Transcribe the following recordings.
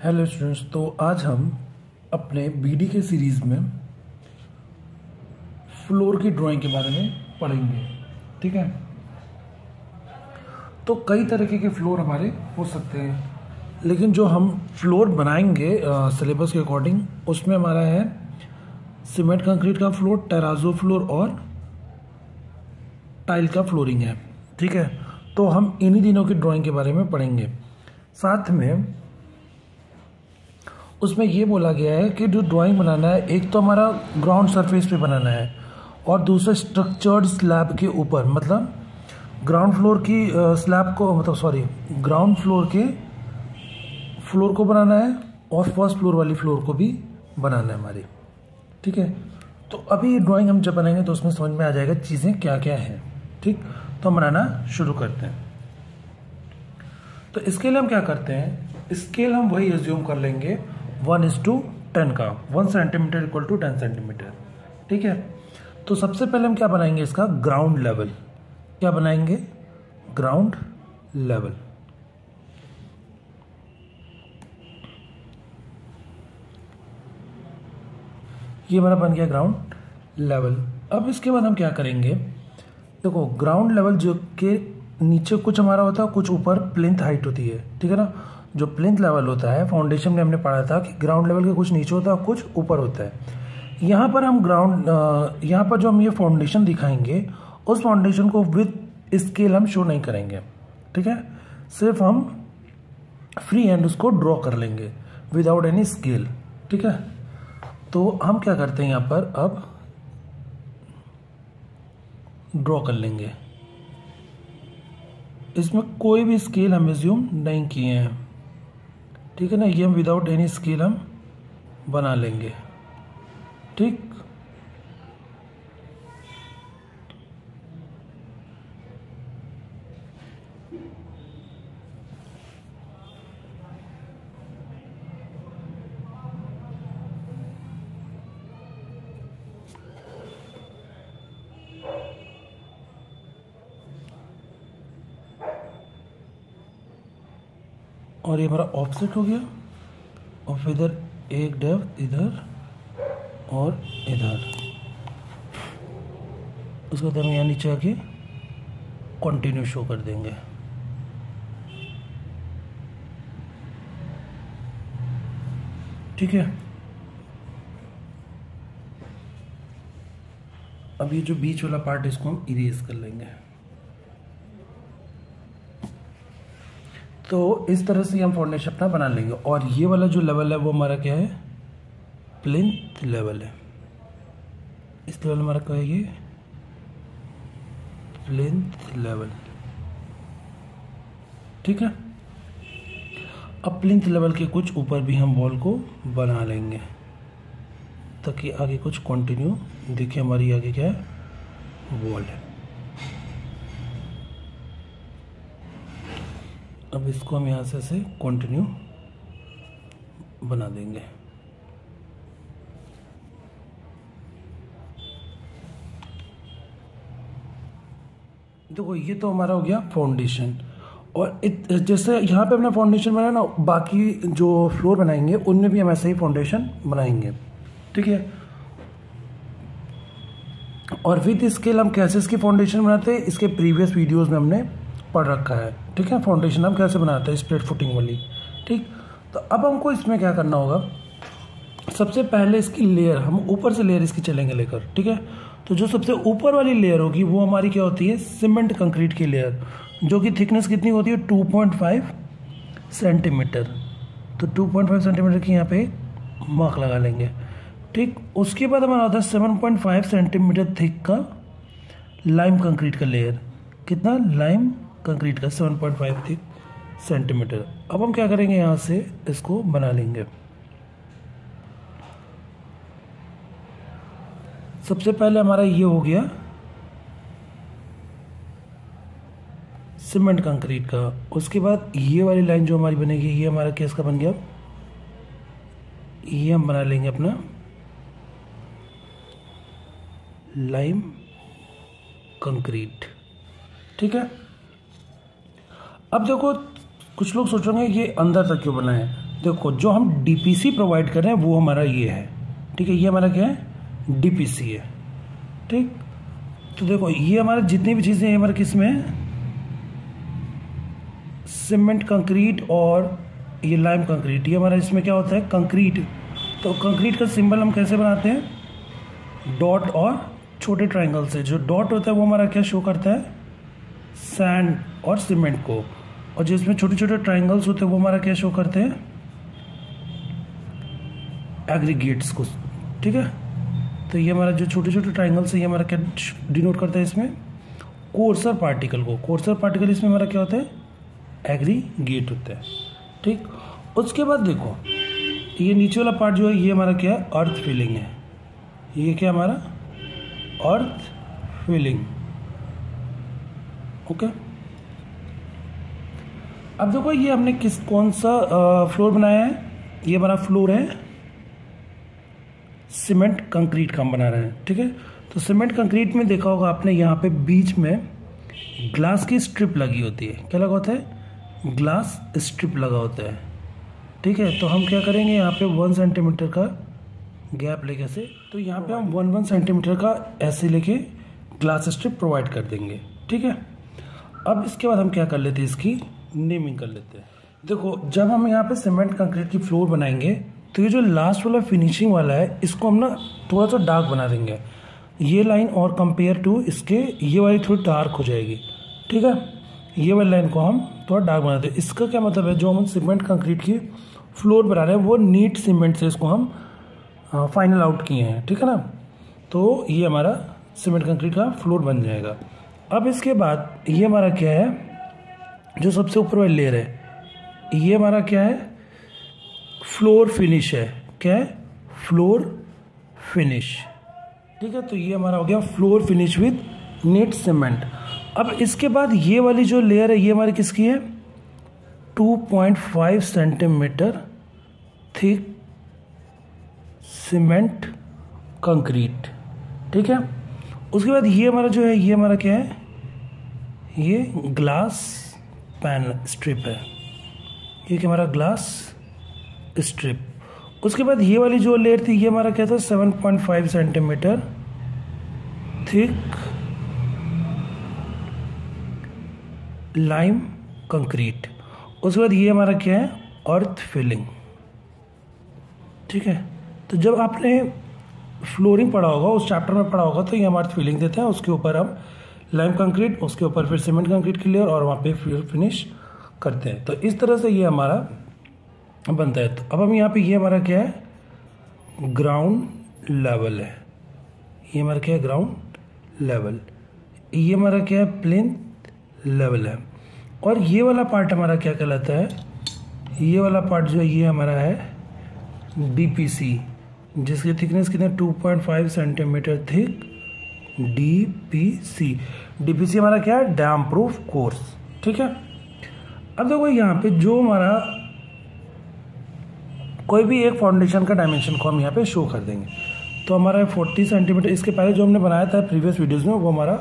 Hello students, तो आज हम अपने बीडी के सीरीज़ में फ्लोर की ड्राइंग के बारे में पढ़ेंगे। ठीक है, तो कई तरीके के फ्लोर हमारे हो सकते हैं, लेकिन जो हम फ्लोर बनाएंगे सिलेबस के अकॉर्डिंग, उसमें हमारा है सीमेंट कंक्रीट का फ्लोर, टेराजो फ्लोर और टाइल का फ्लोरिंग है। ठीक है, तो हम इन्हीं दिनों की ड्राइंग के बारे में पढ़ेंगे। साथ में उसमें ये बोला गया है कि जो ड्राइंग बनाना है, एक तो हमारा ग्राउंड सरफेस पे बनाना है और दूसरा स्ट्रक्चर्ड स्लैब के ऊपर, मतलब ग्राउंड फ्लोर की स्लैब को, ग्राउंड फ्लोर के फ्लोर को बनाना है और फर्स्ट फ्लोर वाली फ्लोर को भी बनाना है हमारी। ठीक है, तो अभी ड्राइंग हम जब बनाएंगे तो उसमें समझ में आ जाएगा चीज़ें क्या क्या हैं। ठीक, तो हम बनाना शुरू करते हैं। तो स्केल हम क्या करते हैं, स्केल हम वही एज्यूम कर लेंगे 1:10 का, 1 सेंटीमीटर इक्वल टू 10 सेंटीमीटर। ठीक है, तो सबसे पहले हम क्या बनाएंगे, इसका ग्राउंड लेवल। क्या बनाएंगे, ग्राउंड लेवल। ये हमारा बन गया ग्राउंड लेवल। अब इसके बाद हम क्या करेंगे, देखो ग्राउंड लेवल जो के नीचे कुछ हमारा होता है, कुछ ऊपर प्लिंथ हाइट होती है। ठीक है ना, जो प्लिंथ लेवल होता है, फाउंडेशन में हमने पढ़ा था कि ग्राउंड लेवल के कुछ नीचे होता है, कुछ ऊपर होता है। यहाँ पर हम यहाँ पर जो हम ये फाउंडेशन दिखाएंगे, उस फाउंडेशन को विद स्केल हम शो नहीं करेंगे। ठीक है, सिर्फ हम फ्री हैंड उसको ड्रॉ कर लेंगे विदाउट एनी स्केल। ठीक है, तो हम क्या करते हैं, यहाँ पर अब ड्रॉ कर लेंगे। इसमें कोई भी स्केल हम एज्यूम नहीं किए हैं। ठीक है ना, ये हम विदाउट एनी स्केल हम बना लेंगे। ठीक, और ये हमारा ऑफसेट हो गया और फिर इधर एक डेप्थ इधर और इधर। उसके बाद हम यहाँ नीचे आके कंटिन्यू शो कर देंगे। ठीक है, अब ये जो बीच वाला पार्ट, इसको हम इरेज कर लेंगे। तो इस तरह से हम फाउंडेशन अपना बना लेंगे। और ये वाला जो लेवल है वो हमारा क्या है, प्लिंथ लेवल है। इस लेवल हमारा क्या है, ये प्लिंथ लेवल। ठीक है, अब प्लिंथ लेवल के कुछ ऊपर भी हम वॉल को बना लेंगे ताकि आगे कुछ कंटिन्यू दिखे। हमारी आगे क्या है, वॉल है। अब इसको हम यहाँ से कंटिन्यू बना देंगे। देखो ये तो हमारा हो गया फाउंडेशन। और जैसे यहाँ पे अपना फाउंडेशन बनाया ना, बाकी जो फ्लोर बनाएंगे उनमें भी हम ऐसे ही फाउंडेशन बनाएंगे। ठीक है, और विद स्केल हम कैसे इसकी फाउंडेशन बनाते हैं, इसके प्रीवियस वीडियोस में हमने पढ़ रखा है। ठीक है, फाउंडेशन हम कैसे बनाते हैं स्प्लिट फुटिंग वाली। ठीक, तो अब हमको इसमें क्या करना होगा, सबसे पहले इसकी लेयर, हम ऊपर से लेयर इसकी चलेंगे लेकर। ठीक है, तो जो सबसे ऊपर वाली लेयर होगी वो हमारी क्या होती है, सीमेंट कंक्रीट की लेयर, जो कि थिकनेस कितनी होती है, 2.5 सेंटीमीटर। तो 2.5 सेंटीमीटर की यहाँ पे मार्क लगा लेंगे। ठीक, उसके बाद हमारा होता है 7.5 सेंटीमीटर थिक का लाइम कंक्रीट का लेयर। कितना, लाइम कंक्रीट का 7.5 थिक सेंटीमीटर। अब हम क्या करेंगे, यहाँ से इसको बना लेंगे। सबसे पहले हमारा ये हो गया सीमेंट कंक्रीट का। उसके बाद ये वाली लाइन जो हमारी बनेगी, ये हमारा केस का बन गया। ये हम बना लेंगे अपना लाइम कंक्रीट। ठीक है, अब देखो कुछ लोग सोचेंगे ये अंदर तक क्यों बना है, देखो जो हम डीपीसी प्रोवाइड कर रहे हैं वो हमारा ये है, ठीक है, ये हमारा क्या है, डीपीसी है, ठीक। तो देखो ये हमारा जितनी भी चीज़ें हमारे किस में है, सीमेंट कंक्रीट और ये लाइम कंक्रीट, ये हमारा इसमें क्या होता है, कंक्रीट। तो कंक्रीट का सिंबल हम कैसे बनाते हैं, डॉट और छोटे ट्रायंगल से। जो डॉट होता है वो हमारा क्या शो करता है, सैंड और सीमेंट को, और जो इसमें छोटे छोटे ट्रायंगल्स होते हैं वो हमारा क्या शो करते हैं, एग्रीगेट्स को, ठीक है। तो ये हमारा जो छोटे छोटे ट्रायंगल्स है ये हमारा क्या डिनोट करता है, इसमें कोर्सर पार्टिकल को। कोर्सर पार्टिकल इसमें हमारा क्या होता है, एग्रीगेट होता है, ठीक। उसके बाद देखो ये नीचे वाला पार्ट जो है ये हमारा क्या है, अर्थ फिलिंग है। ये क्या हमारा, अर्थ फिलिंग, ओके। अब देखो ये हमने कौन सा फ्लोर बनाया है, ये हमारा फ्लोर है सीमेंट कंक्रीट का हम बना रहे हैं, ठीक है। तो सीमेंट कंक्रीट में देखा होगा आपने, यहाँ पे बीच में ग्लास की स्ट्रिप लगी होती है। क्या लगा होता है, ग्लास स्ट्रिप लगा होता है, ठीक है। तो हम क्या करेंगे, यहाँ पे 1 सेंटीमीटर का गैप लेके ऐसे, तो यहाँ पे हम 1 सेंटीमीटर का ऐसे लेके ग्लास स्ट्रिप प्रोवाइड कर देंगे, ठीक है। अब इसके बाद हम क्या कर लेते हैं, इसकी नेमिंग कर लेते हैं। देखो जब हम यहाँ पे सीमेंट कंक्रीट की फ्लोर बनाएंगे तो ये जो लास्ट वाला फिनिशिंग वाला है इसको हम ना थोड़ा सा डार्क बना देंगे। ये लाइन और कंपेयर टू इसके ये वाली थोड़ी डार्क हो जाएगी, ठीक है। ये वाली लाइन को हम थोड़ा डार्क बना दें। इसका क्या मतलब है, जो हम सीमेंट कंक्रीट की फ्लोर बना रहे हैं वो नीट सीमेंट से इसको हम फाइनल आउट किए हैं, ठीक है ना। तो ये हमारा सीमेंट कंक्रीट का फ्लोर बन जाएगा। अब इसके बाद ये हमारा क्या है, जो सबसे ऊपर वाली लेयर है ये हमारा क्या है, फ्लोर फिनिश है। क्या है, फ्लोर फिनिश, ठीक है। तो ये हमारा हो गया floor finish with neat cement. अब इसके बाद ये वाली जो लेयर है ये हमारी किसकी है, 2.5 सेंटीमीटर थिक सीमेंट कंक्रीट, ठीक है। उसके बाद ये हमारा जो है ये हमारा क्या है, ये ग्लास पैन स्ट्रिप है। ये क्या हमारा ग्लास स्ट्रिप। उसके बाद ये वाली जो लेयर थी ये हमारा क्या था, 7.5 सेंटीमीटर थिक लाइम कंक्रीट। उसके बाद ये हमारा क्या है, अर्थ फिलिंग, ठीक है। तो जब आपने फ्लोरिंग पढ़ा होगा, उस चैप्टर में पढ़ा होगा, तो ये हम अर्थ फिलिंग देते हैं, उसके ऊपर हम लाइम कंक्रीट, उसके ऊपर फिर सीमेंट कंक्रीट की लेयर और वहाँ पे फिर फिनिश करते हैं। तो इस तरह से ये हमारा बनता है। तो अब हम यहाँ पे ये हमारा क्या है, ग्राउंड लेवल है। ये हमारा क्या है, ग्राउंड लेवल। ये हमारा क्या है, प्लिंथ लेवल है। और ये वाला पार्ट हमारा क्या कहलाता है, ये वाला पार्ट जो है ये हमारा है डीपीसी, जिसकी थिकनेस कितनी है, 2.5 सेंटीमीटर थिक डीपीसी। डीपीसी हमारा क्या है, डैम प्रूफ कोर्स, ठीक है। अब देखो यहाँ पे जो हमारा कोई भी एक फाउंडेशन का डायमेंशन को हम यहाँ पे शो कर देंगे। तो हमारा 40 सेंटीमीटर, इसके पहले जो हमने बनाया था प्रीवियस वीडियोस में वो हमारा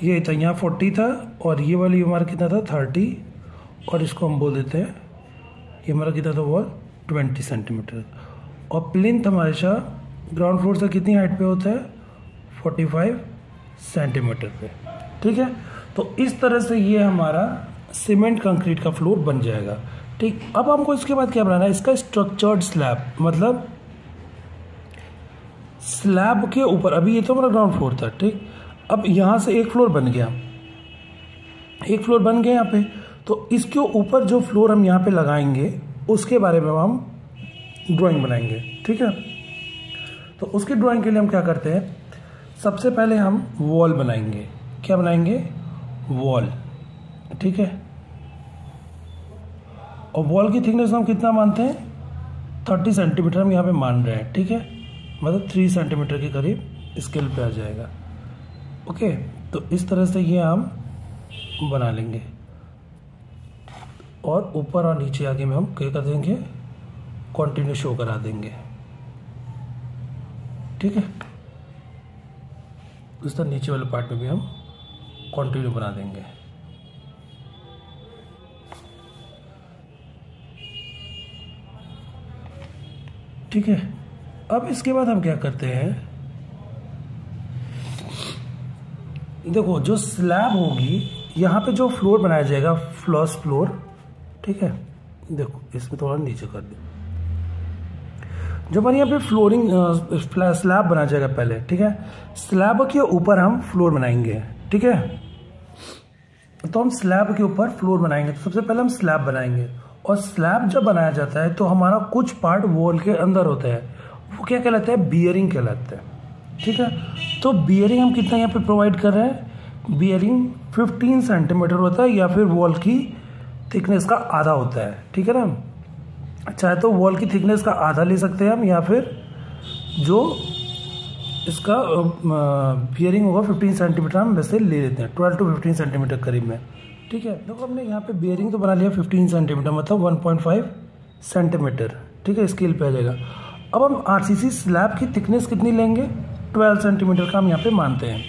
ये था, यहाँ 40 था और ये वाली हमारा कितना था, 30, और इसको हम बोल देते हैं ये हमारा कितना था, वॉल 20 सेंटीमीटर। और प्लिंथ हमारे साथ ग्राउंड फ्लोर से कितनी हाइट पे होता है, 45 सेंटीमीटर पे, ठीक है। तो इस तरह से ये हमारा सीमेंट कंक्रीट का फ्लोर बन जाएगा, ठीक। अब हमको इसके बाद क्या बनाना है, इसका स्ट्रक्चर्ड स्लैब, मतलब स्लैब के ऊपर, अभी ये तो हमारा ग्राउंड फ्लोर था, ठीक। अब यहाँ से एक फ्लोर बन गया, एक फ्लोर बन गया यहाँ पे, तो इसके ऊपर जो फ्लोर हम यहाँ पे लगाएंगे उसके बारे में हम ड्राइंग बनाएंगे, ठीक है। तो उसकी ड्राइंग के लिए हम क्या करते हैं, सबसे पहले हम वॉल बनाएंगे। क्या बनाएंगे, वॉल, ठीक है। और वॉल की थिकनेस हम कितना मानते हैं, 30 सेंटीमीटर हम यहाँ पे मान रहे हैं, ठीक है। मतलब 3 सेंटीमीटर के करीब स्केल पे आ जाएगा, ओके। तो इस तरह से ये हम बना लेंगे और ऊपर और नीचे आगे में हम क्या कर देंगे, कंटिन्यू शो करा देंगे, ठीक है। इस तरह नीचे वाले पार्ट में भी हम कंटिन्यू बना देंगे। ठीक है। अब इसके बाद हम क्या करते हैं, देखो जो स्लैब होगी यहाँ पे जो फ्लोर बनाया जाएगा, फ्लॉस फ्लोर, ठीक है, देखो इसमें थोड़ा नीचे कर दे, जो हमारे यहाँ पे फ्लोरिंग स्लैब बनाया जाएगा पहले, ठीक है। स्लैब के ऊपर हम फ्लोर बनाएंगे, ठीक है। तो हम स्लैब के ऊपर फ्लोर बनाएंगे, तो सबसे पहले हम स्लैब बनाएंगे, और स्लैब जब बनाया जाता है तो हमारा कुछ पार्ट वॉल के अंदर होता है, वो क्या कहलाता है, बियरिंग कहलाता है, ठीक है। तो बियरिंग हम कितना यहाँ पे प्रोवाइड कर रहे हैं, बियरिंग 15 सेंटीमीटर होता है, या फिर वॉल की थिकनेस का आधा होता है, ठीक है ना। चाहे तो वॉल की थिकनेस का आधा ले सकते हैं हम, या फिर जो इसका बियरिंग होगा 15 सेंटीमीटर हम वैसे ले लेते हैं, 12 to 15 सेंटीमीटर करीब में, ठीक है। देखो हमने यहाँ पे बियरिंग तो बना लिया 15 सेंटीमीटर, मतलब 1.5 सेंटीमीटर, ठीक है, स्केल पे आ जाएगा। अब हम आरसीसी स्लैब की थिकनेस कितनी लेंगे, 12 सेंटीमीटर का हम यहाँ पे मानते हैं,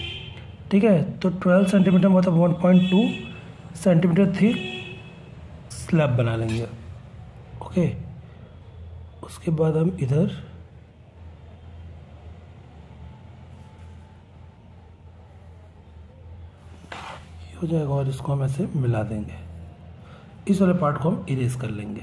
ठीक है। तो 12 सेंटीमीटर मतलब 1.2 सेंटीमीटर थिक स्लैब बना लेंगे, ओके। उसके बाद हम इधर हो जाएगा, और इसको हम ऐसे मिला देंगे, इस वाले पार्ट को हम इरेज कर लेंगे।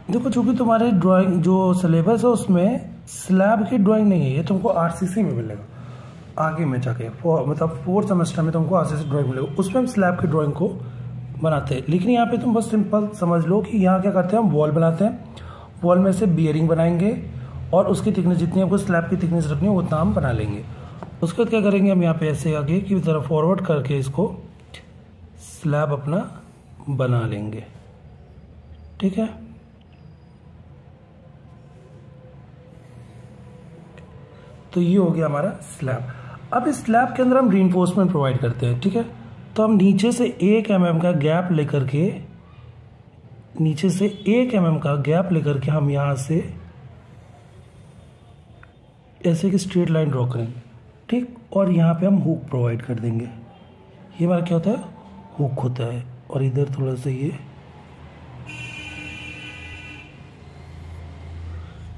देखो चूंकि तुम्हारे ड्राइंग जो सिलेबस है उसमें स्लैब की ड्राइंग नहीं है, ये तुमको आरसीसी में मिलेगा आगे में जाके, मतलब 4th सेमेस्टर में तुमको आरसीसी ड्राइंग मिलेगा, उसमें हम स्लैब की ड्राइंग को बनाते हैं। लेकिन यहाँ पे तुम बस सिंपल समझ लो कि यहाँ क्या करते हैं, हम वॉल बनाते हैं, वॉल में से बियरिंग बनाएंगे, और उसकी थिकनेस जितनी हमको स्लैब की थिकनेस रखनी है उतना हम बना लेंगे। उसके बाद क्या करेंगे, हम यहाँ पे ऐसे आगे की तरफ फॉरवर्ड करके इसको स्लैब अपना बना लेंगे, ठीक है। तो ये हो गया हमारा स्लैब। अब इस स्लैब के अंदर हम रीइंफोर्समेंट प्रोवाइड करते हैं, ठीक है। तो हम नीचे से 1 mm का गैप लेकर के, नीचे से 1 mm का गैप लेकर के हम यहाँ से ऐसे की स्ट्रेट लाइन ड्रॉ करेंगे, ठीक। और यहाँ पे हम हुक प्रोवाइड कर देंगे, ये हमारा क्या होता है, हुक होता है। और इधर थोड़ा सा ये,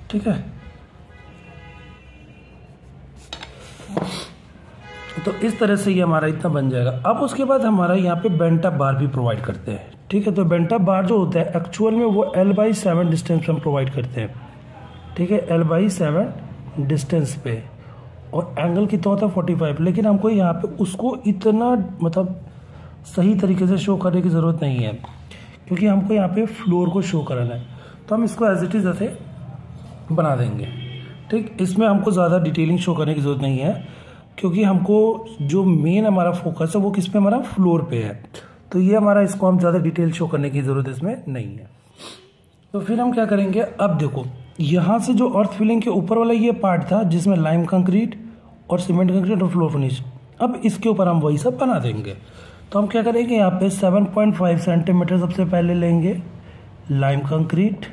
ठीक है। तो इस तरह से ये हमारा इतना बन जाएगा। अब उसके बाद हमारा यहाँ पे बेंट अप बार भी प्रोवाइड करते हैं, ठीक है। तो बेंट अप बार जो होता है एक्चुअल में वो L/7 डिस्टेंस पे हम प्रोवाइड करते हैं, ठीक है, L/7 डिस्टेंस पे, और एंगल कितना होता है 45। लेकिन हमको यहाँ पे उसको इतना मतलब सही तरीके से शो करने की ज़रूरत नहीं है, क्योंकि हमको यहाँ पे फ्लोर को शो कराना है। तो हम इसको एज इट इज़ ऐसे बना देंगे, ठीक। इसमें हमको ज़्यादा डिटेलिंग शो करने की ज़रूरत नहीं है, क्योंकि हमको जो मेन हमारा फोकस है वो किस पे, हमारा फ्लोर पे है। तो ये हमारा, इसको हम ज़्यादा डिटेल शो करने की ज़रूरत इसमें नहीं है। तो फिर हम क्या करेंगे, अब देखो यहाँ से जो अर्थ फिलिंग के ऊपर वाला ये पार्ट था जिसमें लाइम कंक्रीट और सीमेंट कंक्रीट और फ्लोर फिनिश, अब इसके ऊपर हम वही सब बना देंगे। तो हम क्या करेंगे, यहाँ पे 7.5 सेंटीमीटर सबसे पहले लेंगे लाइम कंक्रीट,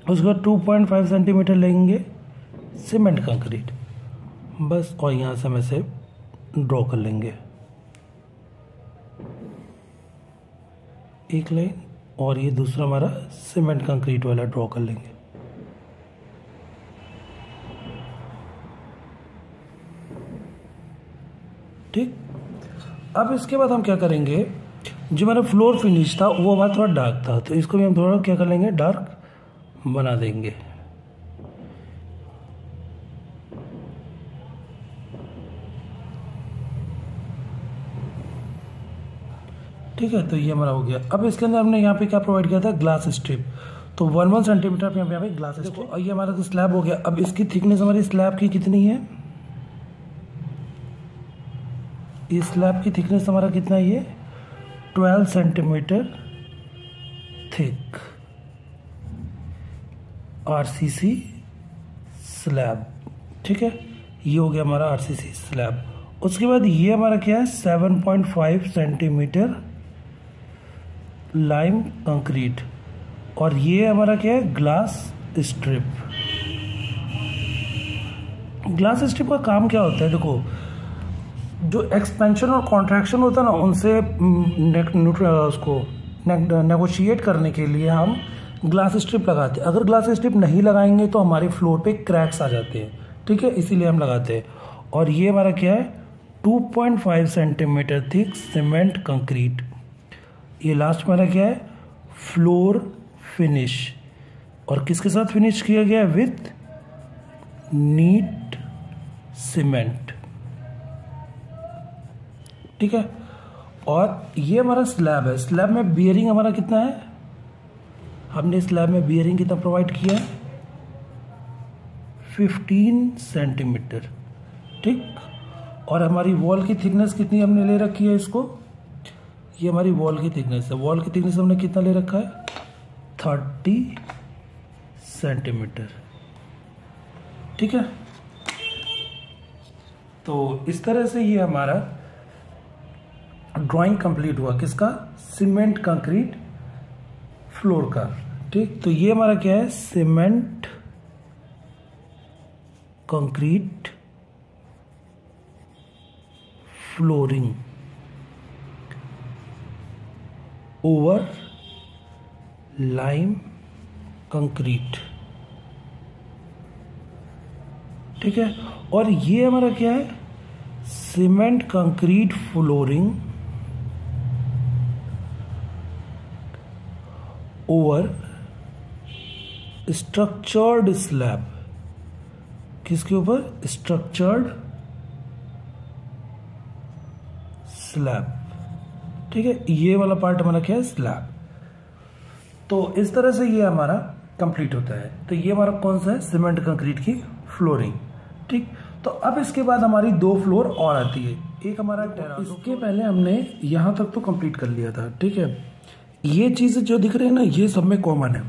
उसके बाद 2.5 सेंटीमीटर लेंगे सीमेंट कंक्रीट, बस। और यहाँ से हम ऐसे ड्रॉ कर लेंगे एक लाइन, और ये दूसरा हमारा सीमेंट कंक्रीट वाला ड्रॉ कर लेंगे, ठीक। अब इसके बाद हम क्या करेंगे, जो हमारा फ्लोर फिनिश था वो हमारा थोड़ा डार्क था, तो इसको भी हम थोड़ा क्या कर लेंगे, डार्क बना देंगे, ठीक है। तो ये हमारा हो गया। अब इसके अंदर हमने यहाँ पे क्या प्रोवाइड किया था, ग्लास स्ट्रिप, तो 1 सेंटीमीटर पे यहाँ पे ग्लास स्ट्रिप। और ये हमारा तो स्लैब हो गया। अब इसकी थिकनेस हमारी स्लैब की कितनी है, इस स्लैब की थिकनेस हमारा कितना है, ये 12 सेंटीमीटर थिक आरसीसी स्लैब, ठीक है। ये हो गया हमारा आरसीसी स्लैब। उसके बाद ये हमारा क्या है, 7.5 सेंटीमीटर लाइम कंक्रीट, और ये हमारा क्या है, ग्लास स्ट्रिप। ग्लास स्ट्रिप का काम क्या होता है, देखो जो एक्सपेंशन और कॉन्ट्रैक्शन होता है ना, उनसे उसको नेगोशिएट करने के लिए हम ग्लास स्ट्रिप लगाते हैं। अगर ग्लास स्ट्रिप नहीं लगाएंगे तो हमारे फ्लोर पे क्रैक्स आ जाते हैं, ठीक है, इसीलिए हम लगाते हैं। और ये हमारा क्या है, 2.5 सेंटीमीटर थिक सीमेंट कंक्रीट। ये लास्ट हमारा क्या है, फ्लोर फिनिश। और किसके साथ फिनिश किया गया है, विथ नीट सीमेंट, ठीक है। और ये हमारा स्लैब है। स्लैब में बियरिंग हमारा कितना है, हमने स्लैब में बियरिंग कितना प्रोवाइड किया है, 15 सेंटीमीटर, ठीक। और हमारी वॉल की थिकनेस कितनी हमने ले रखी है इसको, ये हमारी वॉल की थिकनेस है। वॉल की थिकनेस हमने कितना ले रखा है, 30 सेंटीमीटर, ठीक है। तो इस तरह से ये हमारा ड्राइंग कंप्लीट हुआ, किसका, सीमेंट कंक्रीट फ्लोर का, ठीक। तो ये हमारा क्या है, cement concrete flooring over lime concrete, ठीक है। और ये हमारा क्या है, cement concrete flooring over structured slab, किसके ऊपर, स्ट्रक्चर्ड स्लैब, ठीक है। ये वाला पार्ट हमारा क्या है, स्लैब। तो इस तरह से ये हमारा कंप्लीट होता है। तो ये हमारा कौन सा है, सीमेंट कंक्रीट की फ्लोरिंग, ठीक। तो अब इसके बाद हमारी 2 फ्लोर और आती है। एक हमारा टेरास, इसके पहले हमने यहाँ तक तो कंप्लीट कर लिया था, ठीक है। ये चीज़ें जो दिख रही है ना, ये सब में कॉमन है।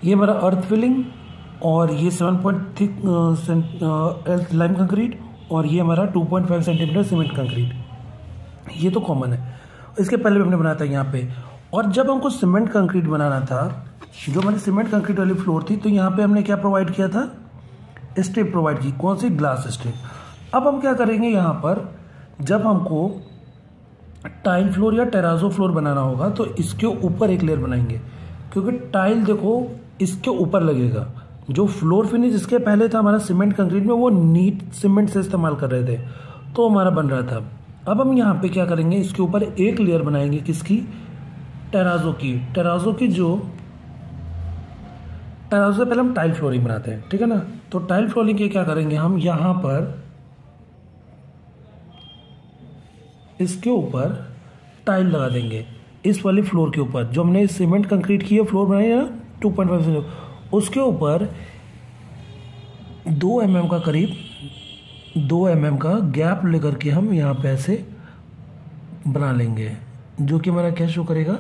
ये हमारा अर्थ फिलिंग, और ये 7 थिक लाइम कंक्रीट, और ये हमारा 2.5 सेंटीमीटर सीमेंट कंक्रीट, ये तो कॉमन है। इसके पहले भी हमने बनाया था यहाँ पे। और जब हमको सीमेंट कंक्रीट बनाना था, जो हमारी सीमेंट कंक्रीट वाली फ्लोर थी, तो यहाँ पे हमने क्या प्रोवाइड किया था, स्ट्रिप प्रोवाइड की, कौन सी, ग्लास स्ट्रिप। अब हम क्या करेंगे, यहाँ पर जब हमको टाइल फ्लोर या टेराजो फ्लोर बनाना होगा तो इसके ऊपर एक लेयर बनाएंगे, क्योंकि टाइल देखो इसके ऊपर लगेगा। जो फ्लोर फिनिश इसके पहले था हमारा सीमेंट कंक्रीट में, वो नीट सीमेंट से इस्तेमाल कर रहे थे, तो हमारा बन रहा था। अब हम यहाँ पे क्या करेंगे, इसके ऊपर एक लेयर बनाएंगे, किसकी, टेराजो की। टेराजो से पहले हम टाइल फ्लोरिंग बनाते हैं, ठीक है ना। तो टाइल फ्लोरिंग के क्या करेंगे, हम यहाँ पर इसके ऊपर टाइल लगा देंगे, इस वाली फ्लोर के ऊपर, जो हमने सीमेंट कंक्रीट की है फ्लोर बनाई है 2.5 से, उसके ऊपर 2 mm का करीब 2 mm का गैप लेकर के हम यहाँ पे ऐसे बना लेंगे, जो कि हमारा क्या शो करेगा,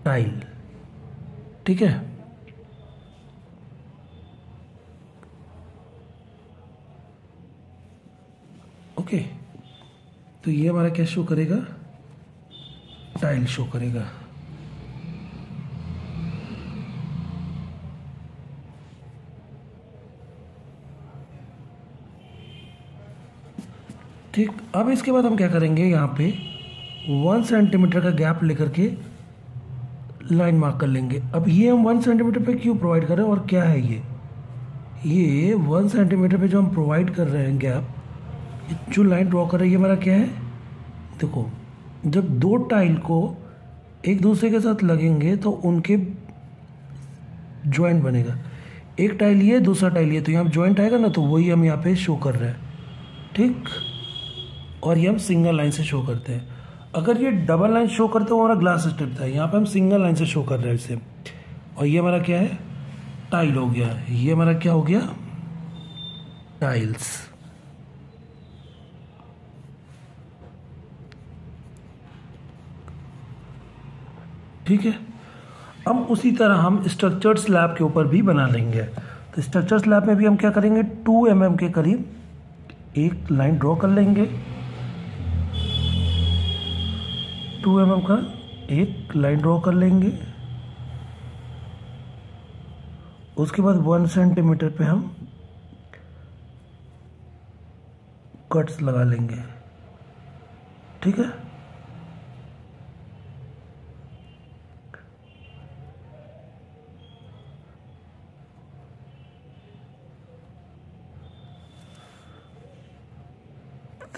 टाइल, ठीक है। ओके, तो ये हमारा क्या शो करेगा, टाइल शो करेगा। ठीक, अब इसके बाद हम क्या करेंगे, यहाँ पे 1 सेंटीमीटर का गैप लेकर के लाइन मार्क कर लेंगे। अब ये हम 1 सेंटीमीटर पे क्यों प्रोवाइड कर रहे हैं और क्या है ये 1 सेंटीमीटर पे जो हम प्रोवाइड कर रहे हैं गैप, जो लाइन ड्रॉ कर रहे हैं, ये हमारा क्या है, देखो जब 2 टाइल को एक दूसरे के साथ लगेंगे तो उनके जॉइंट बनेगा। एक टाइल ये, दूसरा टाइल ये, तो यहाँ जॉइंट आएगा ना, तो वही हम यहाँ पे शो कर रहे हैं, ठीक। और ये हम सिंगल लाइन से शो करते हैं। अगर ये डबल लाइन शो करते हो, हमारा ग्लास स्ट्रिप था, यहाँ पे हम सिंगल लाइन से शो कर रहे हैं इसे। और ये हमारा क्या है, टाइल हो गया। ये हमारा क्या हो गया, टाइल्स, ठीक है। अब उसी तरह हम स्ट्रक्चर्ड स्लैब के ऊपर भी बना लेंगे। तो स्ट्रक्चर स्लैब में भी हम क्या करेंगे, 2 mm के करीब एक लाइन ड्रॉ कर लेंगे, 2 mm का एक लाइन ड्रॉ कर लेंगे। उसके बाद 1 सेंटीमीटर पे हम कट्स लगा लेंगे, ठीक है।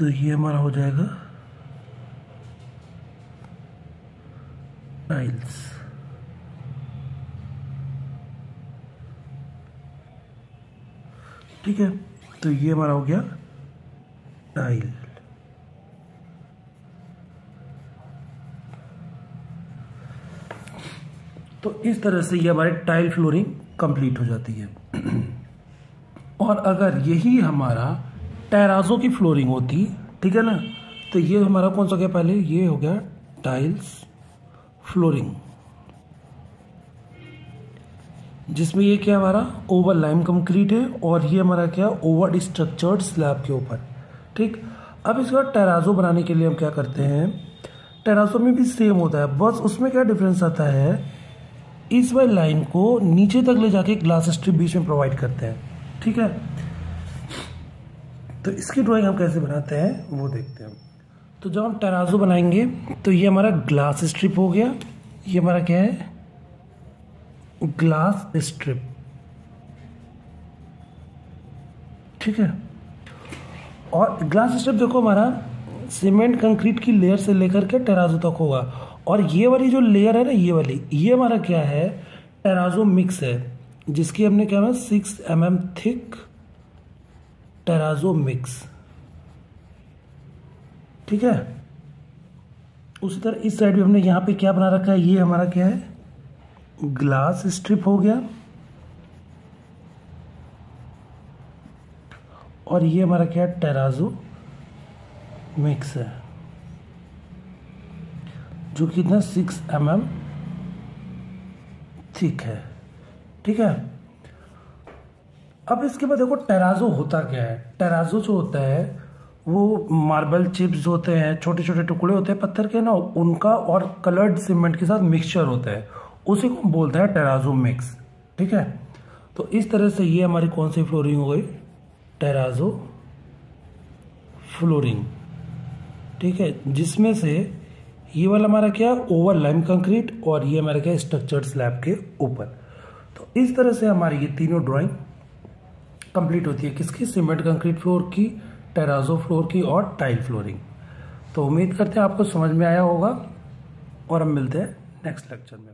तो ये हमारा हो जाएगा टाइल्स। ठीक है, तो ये हमारा हो गया टाइल। तो इस तरह से ये हमारी टाइल फ्लोरिंग कंप्लीट हो जाती है। और अगर यही हमारा टेराजो की फ्लोरिंग होती, ठीक है ना, तो ये हमारा कौन सा गया पहले, ये हो गया टाइल्स फ्लोरिंग, जिसमें ये क्या हमारा ओवर लाइम कंक्रीट है और ये हमारा क्या ओवर स्ट्रक्चर्ड स्लैब के ऊपर। ठीक, अब इसके बाद टेराजो बनाने के लिए हम क्या करते हैं, टेराजो में भी सेम होता है, बस उसमें क्या डिफरेंस आता है, इस वाली लाइन को नीचे तक ले जाके ग्लास स्ट्रिप बीच में प्रोवाइड करते हैं। ठीक है, तो इसकी ड्राइंग हम कैसे बनाते हैं वो देखते हैं। तो जब हम टेराजो बनाएंगे तो ये हमारा ग्लास स्ट्रिप हो गया, ये हमारा क्या है ग्लास स्ट्रिप। ठीक है, और ग्लास स्ट्रिप देखो हमारा सीमेंट कंक्रीट की लेयर से लेकर के टेराजो तक होगा। और ये वाली जो लेयर है ना, ये वाली, ये हमारा क्या है टेराजो मिक्स है, जिसकी हमने क्या है 6 mm थिक टेराजो मिक्स। ठीक है, उसी तरह इस साइड भी हमने यहाँ पे क्या बना रखा है, ये हमारा क्या है ग्लास स्ट्रिप हो गया, और ये हमारा क्या है टेराजो मिक्स है, जो कि कितना 6 mm थिक है। ठीक है, अब इसके बाद देखो टेराजो होता क्या है। टेराजो जो होता है वो मार्बल चिप्स होते हैं, छोटे छोटे टुकड़े होते हैं पत्थर के ना, उनका और कलर्ड सीमेंट के साथ मिक्सचर होता है, उसी को हम बोलते हैं टेराजो मिक्स। ठीक है, तो इस तरह से ये हमारी कौन सी फ्लोरिंग हो गई, टेराजो फ्लोरिंग। ठीक है, जिसमें से ये वाला हमारा क्या ओवर लाइम कंक्रीट और ये हमारा क्या स्ट्रक्चर्ड स्लैब के ऊपर। तो इस तरह से हमारी ये तीनों ड्राइंग कंप्लीट होती है, किसकी, सीमेंट कंक्रीट फ्लोर की, टेराजो फ्लोर की और टाइल फ्लोरिंग। तो उम्मीद करते हैं आपको समझ में आया होगा और हम मिलते हैं नेक्स्ट लेक्चर में।